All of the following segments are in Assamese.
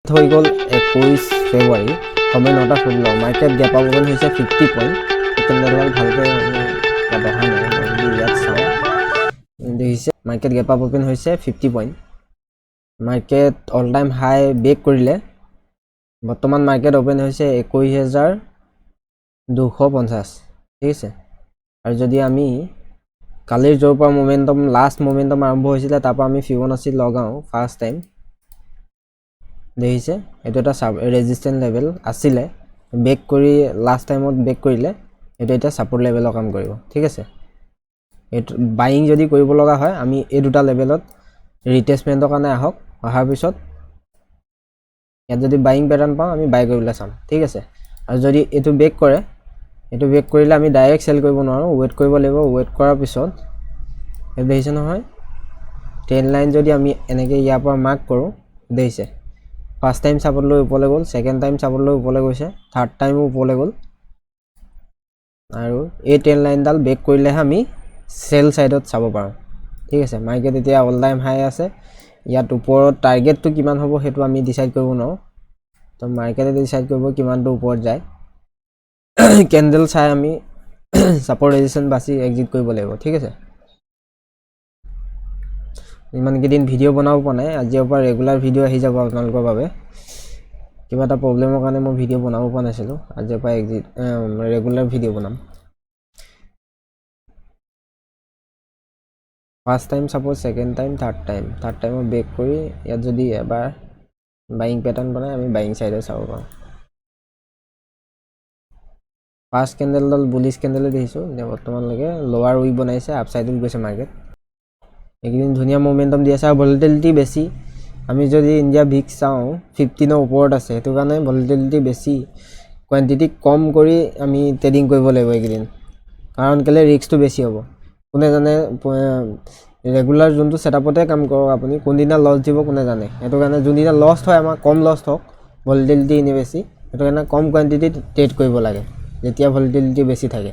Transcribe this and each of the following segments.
হৈ গ'ল 21 ফেব্ৰুৱাৰী সময় 9:16 মাৰ্কেট গেপ আপ ওপেন হৈছে 50 পইণ্ট কেণ্ডেলডাল ভালকৈ বহা নাই মই যদি ইয়াত চাওঁ দেখিছে মাৰ্কেট গেপ আপ ওপেন হৈছে 50 পইণ্ট মাৰ্কেট অল টাইম হাই ব্ৰেক কৰিলে বৰ্তমান মাৰ্কেট ওপেন হৈছে 21,250 ঠিক আছে আৰু যদি আমি কালিৰ য'ৰ পৰা মোমেন্টাম লাষ্ট মোমেন্টাম আৰম্ভ হৈছিলে তাৰ পৰা আমি ফিবনাচি লগাওঁ ফাৰ্ষ্ট টাইম দেখিছে এটো এটা ৰেজিস্ট্যান্ট লেভেল আছিলে ব্ৰেক কৰি লাষ্ট টাইমত ব্ৰেক কৰিলে এটো এটা সাপোৰ্ট লেভেলৰ কাম কৰিব ঠিক আছে এটো বাইং যদি কৰিব লগা হয় আমি এই দুটা লেভেলত ৰিটেষ্টমেন্টৰ কাৰণে আহক অহাৰ পিছত ইয়াত যদি বাইং প্যাটাৰ্ন পাওঁ আমি বাই কৰিবলৈ চাম ঠিক আছে আৰু যদি এটো ব্ৰেক কৰে এটো ব্ৰেক কৰিলে আমি ডাইৰেক্ট সেল কৰিব নোৱাৰো ওয়েট কৰিব লাগিব ওয়েট কৰাৰ পিছত এই দেখিছে নহয় ট্ৰেন্ড লাইন যদি আমি এনেকৈ ইয়াৰ পৰা মাৰ্ক কৰো দেখিছে ফার্স্ট টাইম সাপোর্ট লৈ উপলে গ'ল সেকেন্ড টাইম সাপোর্ট লৈ উপলে গৈছে থার্ড টাইম উপলে গ'ল আৰু এই ট্ৰেন্ড লাইনডাল ব্ৰেক কৰিলে আমি সেল সাইডত চাব পাৰো ঠিক আছে মাৰ্কেট এতিয়া অল টাইম হাই আছে ইয়াত ওপৰত টাৰ্গেটটো কিমান হ'ব হেতু আমি ডিসাইড কৰিব নোৱাৰো তো মাৰ্কেটে ডিসাইড কৰিব কিমানটো ওপৰত যায় ক্যান্ডেল চাই আমি সাপোৰ্ট ৰেজিস্ট্যান্স বাছি এক্সিট কৰিব লাগিব ঠিক আছে ইমান কেদিন ভিডিও বনাব পৰা নাই আজিৰ পৰা ৰেগুলাৰ ভিডিও আহি যাব আপোনালোকৰ বাবে কিবা এটা প্ৰবলেমৰ কাৰণে মই ভিডিও বনাব পৰা নাছিলো আজিৰ পৰা এক্সিট ৰেগুলাৰ ভিডিও বনাম first time suppose second time third টাইমত ব্ৰেক কৰি ইয়াত যদি এবাৰ বাইং প্যাটাৰ্ন বনাই আমি বাইং সাইডে চাব পাৰোঁ ফাৰ্স্ট ক্যান্ডেলডাল বুলিশ ক্যান্ডেলে দেখিছো যে বৰ্তমানলৈকে লোৱাৰ উইক বনাইছে আপ সাইডত গৈছে মাৰ্কেট একদিন ধুনিয়া মোমেন্টাম দি আছে আৰু ভলাটিলিটি বেছি আমি যদি ইন্ডিয়া ভিক্স চাওঁ 15 ওপৰত আছে হেতু কাৰণে ভলাটিলিটি বেছি কোয়ান্টিটি কম কৰি আমি ট্ৰেডিং কৰিব লাগিব একদিন কাৰণ কেলে ৰিস্কটো বেছি হ'ব কোনে জানে ৰেগুলাৰ যোনটো সেটআপতে কাম কৰক আপুনি কোনদিনা লছ দিব কোনে জানে হেতু কাৰণে যোনদিনা লছ হয় আমাৰ কম লছ হওক ভলাটিলিটি ইনে বেছি হেতু কাৰণে কম কোয়ান্টিটি ট্ৰেড কৰিব লাগে যেতিয়া ভলাটিলিটি বেছি থাকে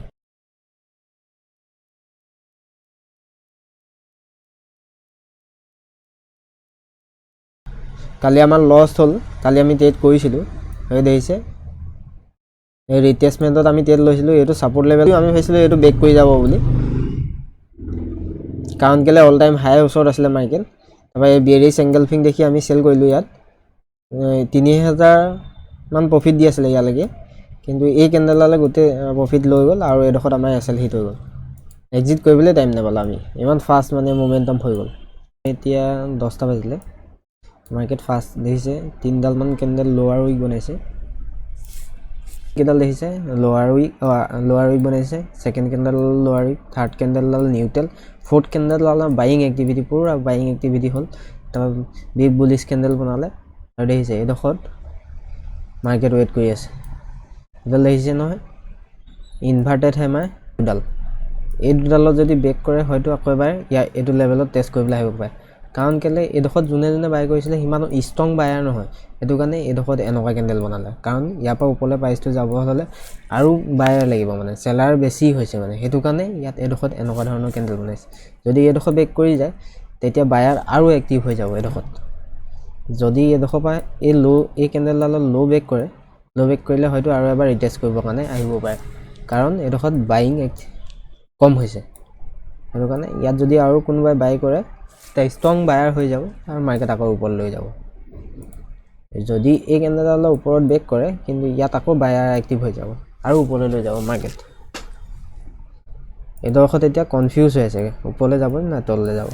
কালি আমাৰ লস হল কালি আমি ট্ৰেড কৰিছিলো হয় দেখিছে এই ৰিটেষ্টমেন্টত আমি ট্ৰেড লৈছিলো এটো সাপোৰ্ট লেভেল আমি ভাবিছিলো এটো ব্ৰেক কৰি যাব বুলি কাৰণ কেলে অল টাইম হাই ওচৰত আছিল মাৰ্কেট তাৰপা এই বিয়াৰিছ এংগলফিং দেখি আমি সেল কৰিলো ইয়াত 3000 মান প্ৰফিট দি আছিল ইয়ালৈকে কিন্তু এই ক্যান্ডেললে গোটে প্ৰফিট লৈ গল আৰু এডখত আমাৰ এসএল হিট হৈ গল এক্সিট কৰিবলৈ টাইম নাপালা আমি ইমান ফাস্ট মানে মোমেন্টাম হৈ গল এতিয়া 10টা বাজিলে মার্কেট ফাস্ট দেখিছে তিনডাল মান ক্যান্ডেল লোৱাৰ উইক বনাইছে কেডাল দেখিছে লোৱাৰ উইক বনাইছে সেকেন্ড ক্যান্ডেল লোৱাৰ উইক থাৰ্ড ক্যান্ডেল ডাল নিউট্ৰেল ফোৰ্থ ক্যান্ডেল ডাল বাইং এক্টিভিটি পুৰা বাইং এক্টিভিটি হল তাৰ বিগ বুলিশ ক্যান্ডেল বনালে আৰু দেখিছে এডখত মাৰ্কেট ওয়েট কৰি আছে এডাল দেখিছে নহয় ইনভাৰ্টেড হেমাই দুডাল এই দুডালত যদি ব্ৰেক কৰে হয়তো আকৌ এবাৰ ইয়া এটো লেভেলত টেষ্ট কৰিবলৈ আহিব পাৰে কাৰণ কেলে এডখত জুনে বাই কৰিছিলে হিমান ষ্ট্ৰং বায়াৰ নহয় এটো কাৰণে এডখত এনেকুৱা ক্যান্ডেল বনালে কাৰণ ইয়াৰ পৰা ওপৰলে প্ৰাইসটো যাব হলে আৰু বায়াৰ লাগিব মানে সেলাৰ বেছি হৈছে মানে হেতু কাৰণে ইয়াত এডখত এনেকুৱা ধৰণৰ ক্যান্ডেল বনাইছে যদি এডখত ব্ৰেক কৰি যায় তেতিয়া বায়াৰ আৰু এক্টিভ হৈ যাব এডখত যদি এডখৰ পৰা এই ক্যান্ডেলডালৰ লো ব্ৰেক কৰিলে হয়তো আৰু এবাৰ ৰিটেষ্ট কৰিবৰ কাৰণে আহিব পাৰে কাৰণ এডখত বাইং কম হৈছে হেতু কাৰণে ইয়াত যদি আৰু কোনোবাই বাই কৰে ষ্ট্ৰং বায়াৰ হৈ যাব আৰু মাৰ্কেট আকৌ ওপৰ লৈ যাব যদি এই ক্যান্ডেলডালৰ ওপৰত ব্ৰেক কৰে কিন্তু ইয়াত আকৌ বায়াৰ এক্টিভ হৈ যাব আৰু ওপৰলৈ লৈ যাব মাৰ্কেট এডখত এতিয়া কনফিউজ হৈ আছে ওপৰলৈ যাব না তললৈ যাব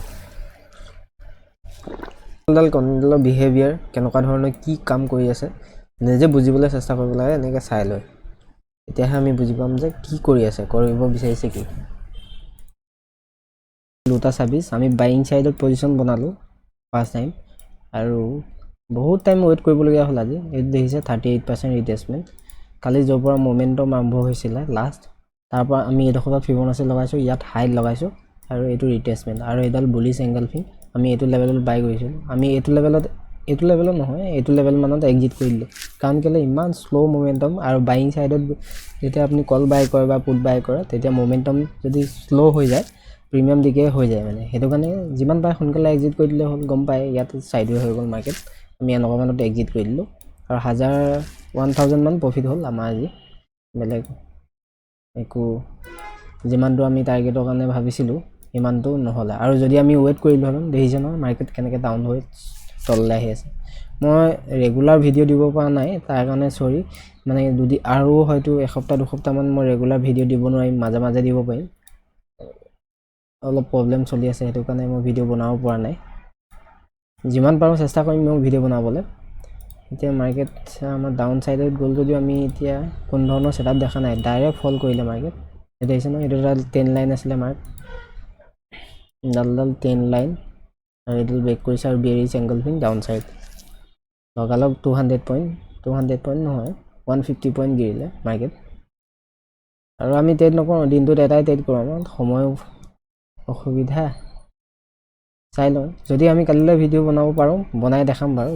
ক্যান্ডেলৰ বিহেভিয়াৰ কেনেকুৱা ধৰণৰ কি কাম কৰি আছে নিজে বুজিবলৈ চেষ্টা কৰিব লাগে এনেকৈ চাই লৈ এতিয়াহে আমি বুজি পাম যে কি কৰি আছে কৰিব বিচাৰিছে কি লুটা 26 আমি বাইং সাইডত পজিশন বনালো ফাৰ্স্ট টাইম আৰু বহুত টাইম ওয়েট কৰিবলগীয়া হল আজি এই দেখিছে 38% ৰিটেষ্টমেন্ট কালি যৰ পৰা মোমেন্টাম আৰম্ভ হৈছিল লাষ্ট তাৰ পৰা আমি এডখত ফিবনাচি লগাইছো ইয়াত হাই লগাইছো আৰু এটো ৰিটেষ্টমেন্ট আৰু এডাল বুলিশ এংগলফিং আমি এটো লেভেলত বাই কৰিছো আমি এটো লেভেলত নহয় এটো লেভেল মানত এক্সিট কৰিলো কাৰণ কেলে ইমান স্লো মোমেন্টাম আৰু বাইং সাইডত যেতিয়া আপুনি কল বাই কৰে বা পুট বাই কৰে তেতিয়া মোমেন্টাম যদি স্লো হৈ যায় প্ৰিমিয়াম দিকে হৈ যায় মানে হেতু কাৰণে যিমান পায় সোনকালে এক্সিট কৰি দিলে হ'ল গম পায় ইয়াত সাইডৱে হৈ গ'ল মাৰ্কেট আমি এনেকুৱা মানত এক্সিট কৰি দিলোঁ আৰু 1000 মান প্ৰফিট হ'ল আমাৰ আজি বেলেগ একো যিমানটো আমি টাৰ্গেটৰ কাৰণে ভাবিছিলোঁ সিমানটো নহ'লে আৰু যদি আমি ৱেইট কৰিলোঁ হ'লে দেখিছে নহয় মাৰ্কেট কেনেকৈ ডাউন হৈ তললৈ আহি আছে মই ৰেগুলাৰ ভিডিঅ' দিব পৰা নাই তাৰ কাৰণে চৰি মানে যদি আৰু হয়তো এসপ্তাহ দুসপ্তাহমান মই ৰেগুলাৰ ভিডিঅ' দিব নোৱাৰিম মাজে মাজে দিব পাৰিম অলপ প্ৰব্লেম চলি আছে সেইটো কাৰণে মই ভিডিঅ' বনাব পৰা নাই যিমান পাৰোঁ চেষ্টা কৰিম মই ভিডিঅ' বনাবলৈ এতিয়া মাৰ্কেট আমাৰ ডাউন ছাইডত গ'ল যদিও আমি এতিয়া কোনো ধৰণৰ ছেটআপ দেখা নাই ডাইৰেক্ট ফল কৰিলে মাৰ্কেট দেখিছে ন এইটো এটা 10 লাইন আছিলে মাৰ্ক ডাল 10 লাইন আৰু এইটো ব্ৰেক কৰিছে আৰু বিয়েৰিছ এংগল ফিন ডাউন ছাইড লগালগ 200 পইণ্ট নহয় 150 পইণ্ট গিৰিলে মাৰ্কেট আৰু আমি ট্ৰেড নকৰোঁ দিনটোত এটাই ট্ৰেড কৰোঁ আমাৰ সময় অসুবিধা চাই লওঁ যদি আমি কালিলৈ ভিডিঅ' বনাব পাৰোঁ বনাই দেখাম বাৰু